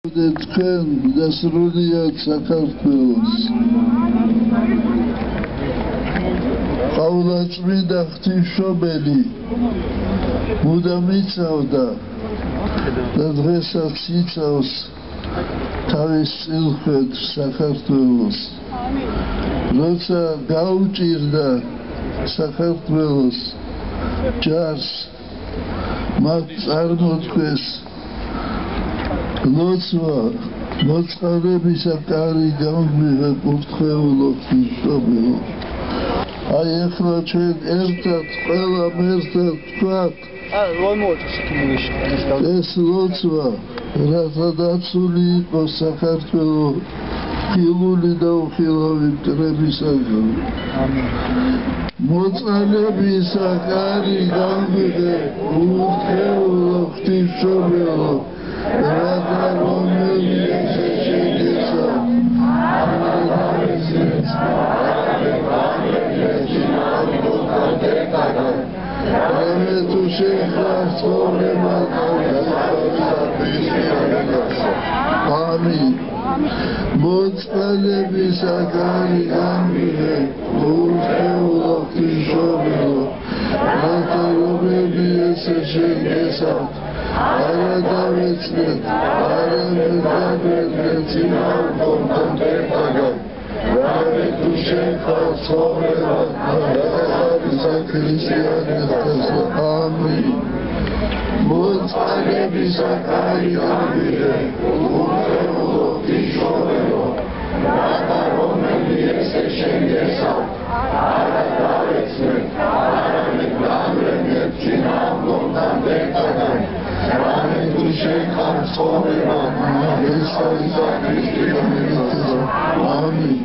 თქვენ დასრულიათ საქართველოს. ყავლაწმინდა ღვთისმშობელი მუდამ იცავდა და დღესაც იცავს თავის წილხვედ საქართველოს. როცა გაუჭირდა საქართველოს ჯარს, მათ წარმოთქვეს ლოცვა მოწყალებისა კარი გამგვიღე კურთხეულო ღვთისმშობელო. აი ახლა ჩვენ ერთად ყველამ ერთად ვთქვათ ეს ლოცვა რათა დაცული იყოს საქართველოს ხილული და უხილავი მტრებისაგან. მოწყალებისა კარი გამგვიღე კურთხეულო ღვთისმშობელო, რათა რომელი ესე შეგეცა რამე თუ შეხარ ცხოვრება ამინ. მოწყალებისა კარი გამგვიღე კურთხეულო ღვთისმშობელო, რათა რომელი ესე შეგეცა არა დავეცნეთ, არა მეგაბრეთ წინააღმდეგ ერთაგან. რამე თუ შეხარ ცხოვრება და ქრისტიანებისა. ამინ. მოწყალებისა კარი გამგვიღე კურთხეულო ღვთისმშობელო, რათა რომელი ესე შეგეცა არა დავეცნეთ, არა მეგაბრეთ წინააღმდეგ ერთაგან. რამე თუ შეხარ ცხოვრება და ქრისტიანებისა. ამინ.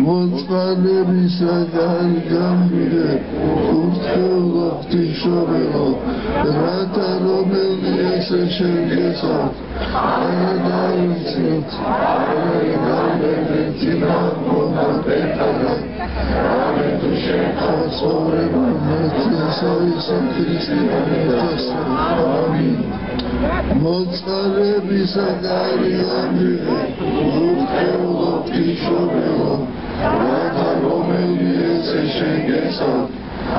მოწყალებისა კარი გამგვიღე კურთხეულო ღვთისმშობელო, რათა რომელი ესე შეგეცა არა დავეცნეთ, არა მეგაბრეთ წინააღმდეგ ერთაგან. რამე თუ შეხარ ცხოვრება და ქრისტიანებისა. ამინ. მოწყალებისა კარი გამგვიღე კურთხეულო ღვთისმშობელო, რათა რომელი ესე შეგეცა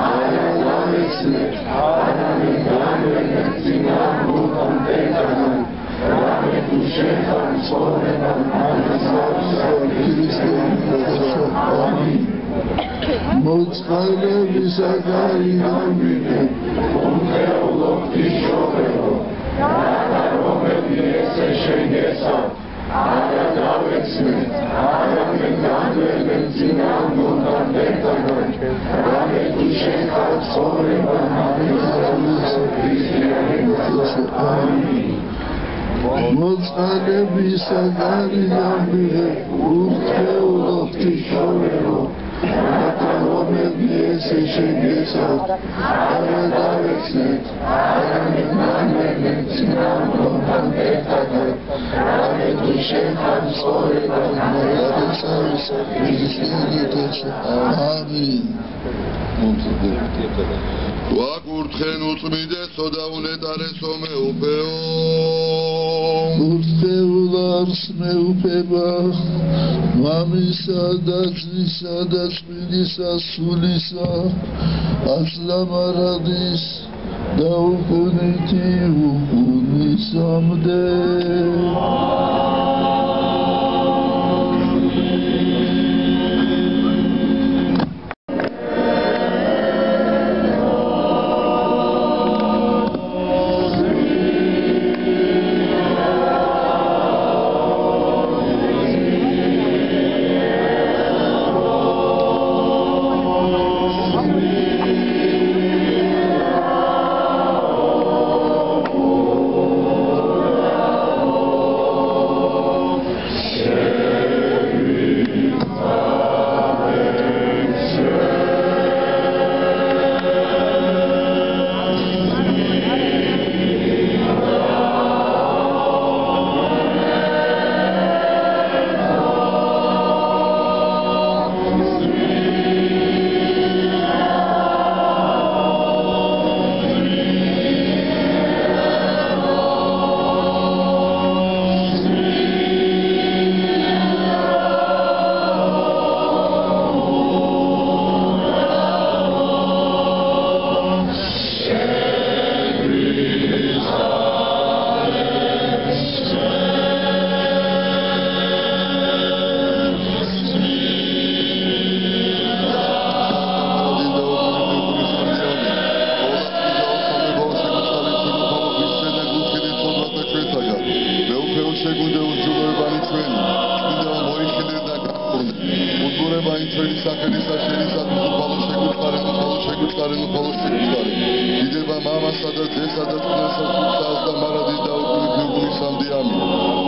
არა დავეცნეთ, არა მეგაბრეთ წინააღმდეგ ერთაგან. რამე თუ შეხარ ცხოვრება და ქრისტიანებისა. ამინ. მოწყალებისა კარი გამგვიღე კურთხეულო ღვთისმშობელო, რათა რომელი ესე შეგეცა არა დავეცნეთ, არა მეგაბრეთ წინააღმდეგ ერთაგან. რამე თუ შეხარ ცხოვრება და ქრისტიანებისა. ამინ. მოწყალებისა კარი გამგვიღე კურთხეულო ღვთისმშობელო, რათა რომელი ესე შეგეცა არა დავეცნეთ, არა მეგაბრეთ წინააღმდეგ ერთაგან. რამე თუ შეხარ ცხოვრება და ქრისტიანებისა. ამინ. ვაკურთხენ უწმიდესო და უნეტარესო მეუფეო, კურთხეულს მეუფება მამისა და ძისა და წმინდისა სულისა, ასლამარადის და უხუნითი უხუნისამდე. არი მხოლოდ სიკვდილი დიდება მამასა და ძესა და წინასა სულსას და მარადის დაუკვირით მეგონისამდე ამი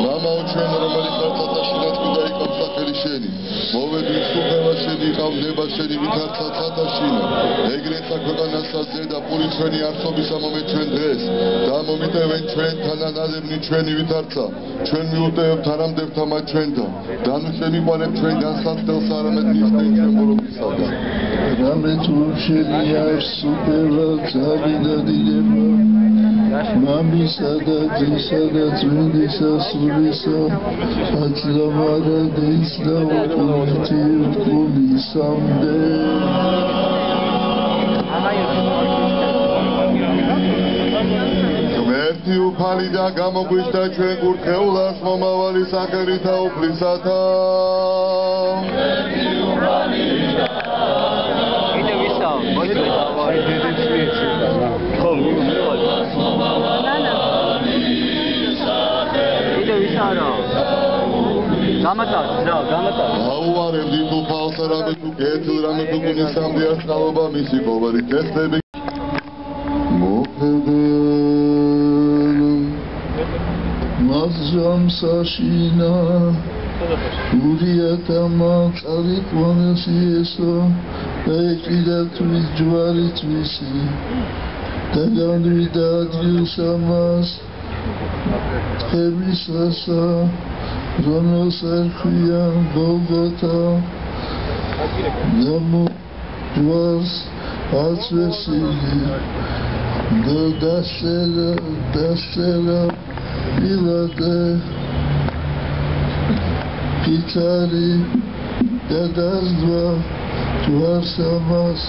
მამაო ჩვენ რომელიც არცათა შინაც კიდე იყავს სახელი შენი მოვედი სუფევა შენი იყავ ნება შენი ვითარცა ცათა შინა ეგრეცა ქვეყანასაც ზედა პური ჩვენი არსობისა მომეჩვენ დღეს და მომიტევენ ჩვენთან ანალებნი ჩვენი ვითარცა ჩვენ მიუტევებთ არამდებთა მათ ჩვენთან და ნუ შემიყვანებ ჩვენ განსაცდელს არამედ მისდენ ჩვენ მორობისაგან რამე თუ შენი არსუბება ძალი და დიდება მამისა და ძისა და წმინდისა სულისა აწლამარადის და უყურითი ურკულისამდე ღმერთი უფალი და გამოგვიშთა ჩვენ კურთხეულას მომავალი სახელითა უფლისათა გაუვარებდი თუ ფალს რამე თუ კეთილ რამე თუ გუნისამდე არ წყალობა მისი ყოველი თესლები მაზრამსაშინა ურიათამა წარიყვანეს იესო და ეყიდა თვის ჯვარი თვისი და განვიდა ადგილს ამას თხემისასა რომელს ერქვია გოლგოთა და ჯვარს აწვესილი და დასწერა Pilate, Pitari, da dazva, tuarsamas,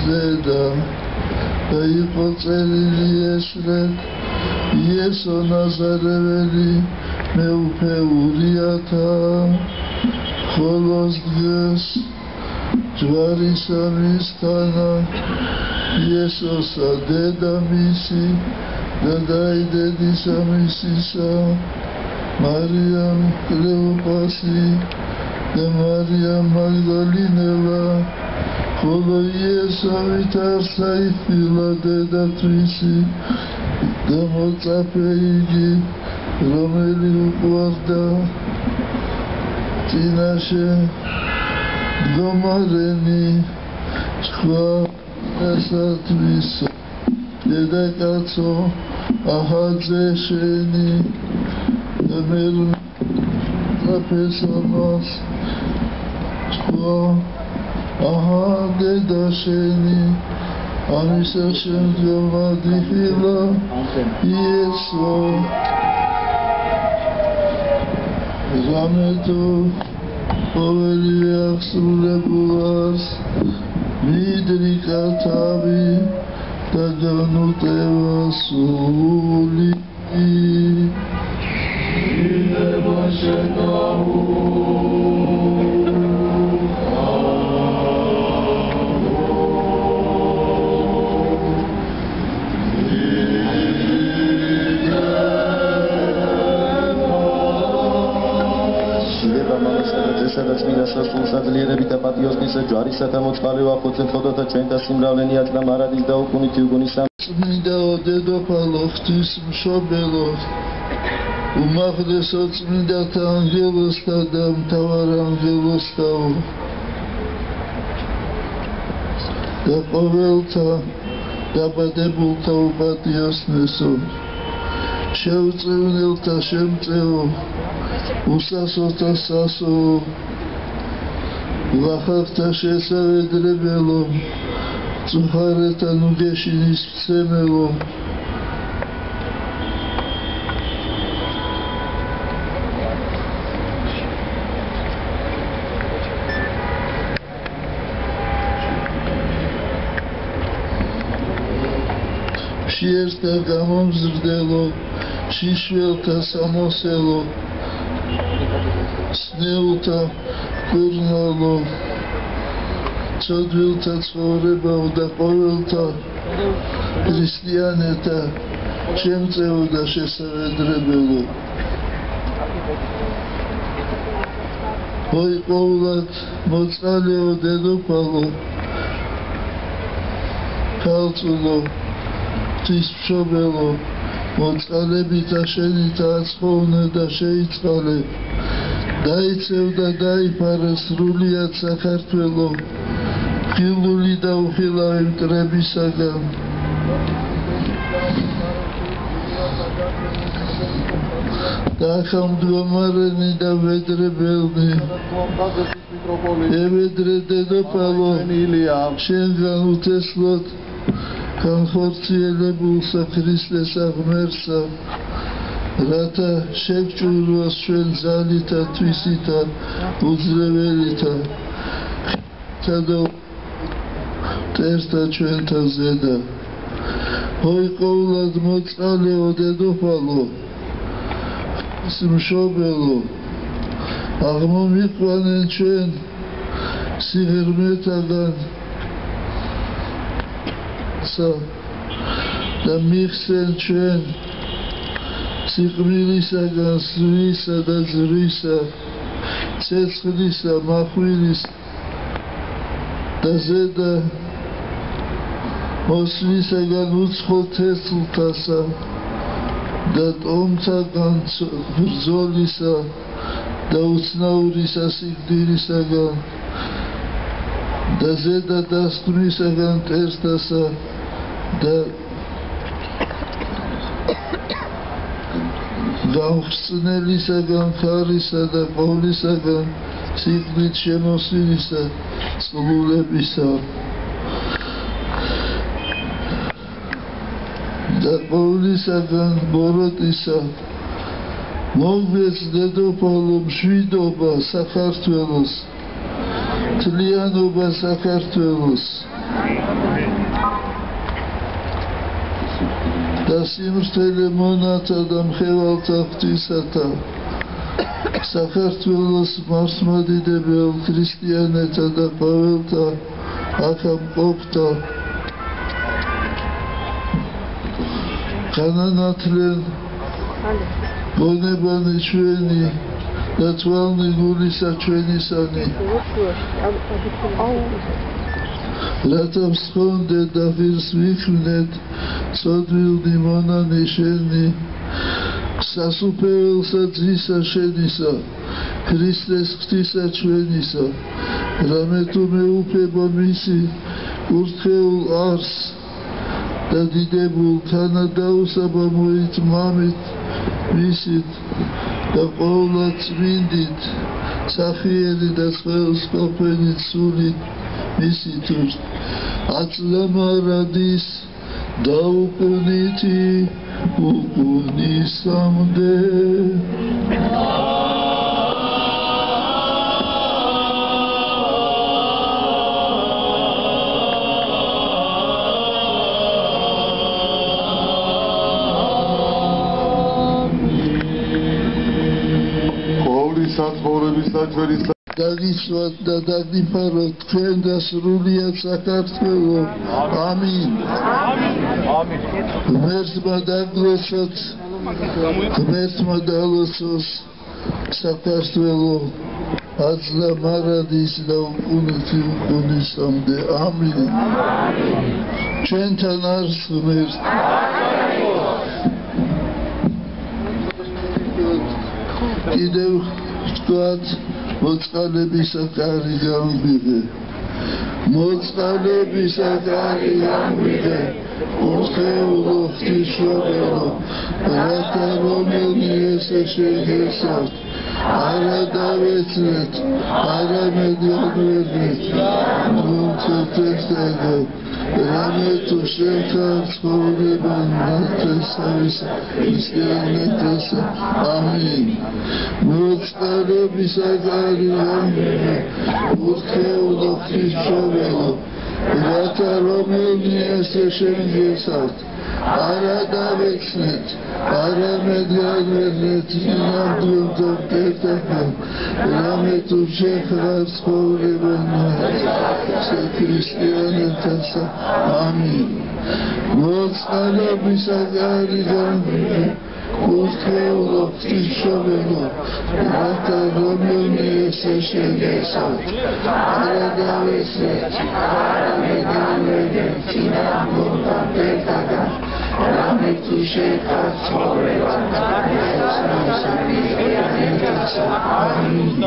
zeda, da ipocelili esret, Ieso Nazareveli, meupeuliata, holos dges, tuarisamistana, Ieso sadeda misi, Dadaidedisa misisa, Mariam Cleopasi, de Maria Magdalinela, Kolo Ieso vitarsa ifila dedatrisi, de Mozapeigi, Romeli uqvarda, Tinashe, Gomareni, Shkva esatvisa. Dedekatso ahadzesheni demir tapesamas tko ahadedasheni amisashem jomadihila Yeso rametu poveli aksulebulas midrikatavi Taganuteva suli Ideva shekahu სადაც მინასა სულსაძლიერებით და პატიოსნისა ჯვარისათა მოწყალე ვახოცებ ხოდათა ჩვენთა სიმრავლენი აწლა მარადის და უკუნითი უგუნისა წმინდაო დედოფალო ღვთის მშობელო უმაღლესო წმინდათა ანგელოსთა და მთავარ ანგელოსთაო და ყოველთა დაბადებულთა უპატიოსნესო შევწევნელთა შემწეო უსასოთა სასო ლახახთა შესავედრებელო წუხარეთა ნუგეშინის მცემელო შიერთა გამომზრდელო შიშველთა სამოსელო სნეულთა კურნალო ცოდვილთა ცხოვრებაო და ყოველთა ქრისტიანთა შემწეო და შესავედრებელო მოიყვულად მოწყალეო დედოფალო ქალწულო ღვთისმშობელო მოწყალებითა შენით აცხოვნე და შეიწყალე დაიცევ და დაიფარა სრულიად საქართველო ხილული და უხილავი მტრებისაგან დახამდგომარენი და ვედრებელნი ევედრე დედოფალო შენგან უთესლოდ განხორციელებულსა ქრისტეს აღმერსა რათა შეგჭირვოს ჩვენ ძალითა თვისითა უძლეველითა და მტერთა ჩვენთა ზედა ჰოი ყოვლად მოწყალეო დედოფალო მშობელო აღმომიყვანენ ჩვენ სიღრმეთაგან და მიხსენ ჩვენ სიყვდილისაგან სვლისა და ზრისა ცეცხლისა მახვილის და ზედა მოსვლისაგან უცხო თესლთასა და ტომთაგან ბრძოლისა და უცნაურისა სიკვდილისაგან და ზედა დასკვნისაგან მტერთასა და გამხსნელისაგან ხარისა და ყოვლისაგან სიკვდით შემოსილისა წყლულებისა და ყოვლისაგან ბოროტისა მოგდეს დედოფალო მშვიდობა საქართველოს თლიანობა საქართველოს და სიმართლე მონათა და მხევალთა ღვთისათა საქართველოს მართლმადიდებელ ქრისტიანთა და ყოველთა აქამყოფთა განანათლენ გონებანი ჩვენი და თვალნი გულისა ჩვენისანი რათა მსხონდეთ და ღირს ვიქმნეთ წოდვილნი მონანი შენი სასუფეველსა ძისა შენისა ქრისტეს ღვთისა ჩვენისა რამე თუ მეუფება მისი კურთხეულ არს და დიდებულ თანადაუსაბამოით მამით მისით და ყოვლად წმინდით სახიერი და წყევს ყოფენით სულით მისით აწლამარადის დაუკუნითი უკუნისამდე საცხოვრებისა ჩვენი დაგისვათ და დაგიფაროთ თქვენ და სრულიად საქართველო ამინ ღმერთმა დაგლოცოთ ღმერთმა დალოცოს საქართველო აძლევ მარადის და უკუნითი უკუნისამდე ამინ ჩვენთან არის ღმერთი კიდევ ვთქვათ მოწყალებისა კარი გამვიღე მოწყალებისა კარი გამვიღე კურთხეულო ღვთისმშობელო რათა რომელი ესე შეგესავთ არა დავეცნეთ არამედ ვაგვერდეთ გულწრფელსაგან რამე თუ შენთან ცხოვრება ნათესავისა ქრისტიანეთისა ამინ მოწყალებისა კარი გამვიღე კურთხეულო ღვთისმშობელო რათა რომელი ესე შეგესავთ არა დავეცნეთ არამედ ვაგვერდეთ ნამდვილად მტერთან რამე თუ შენთან ცხოვრება ნათესავისა ქრისტიანეთისა ამინ მოწყალებისა კარი გამვიღე გულქეულო ღვთისმშობელო რათა რომლივნი ესე შეგესავთ არა დავესვეთ არა დავედეთ წინამორდა პეტაგან რამე თუ შეკაც ცხოვრება ამინ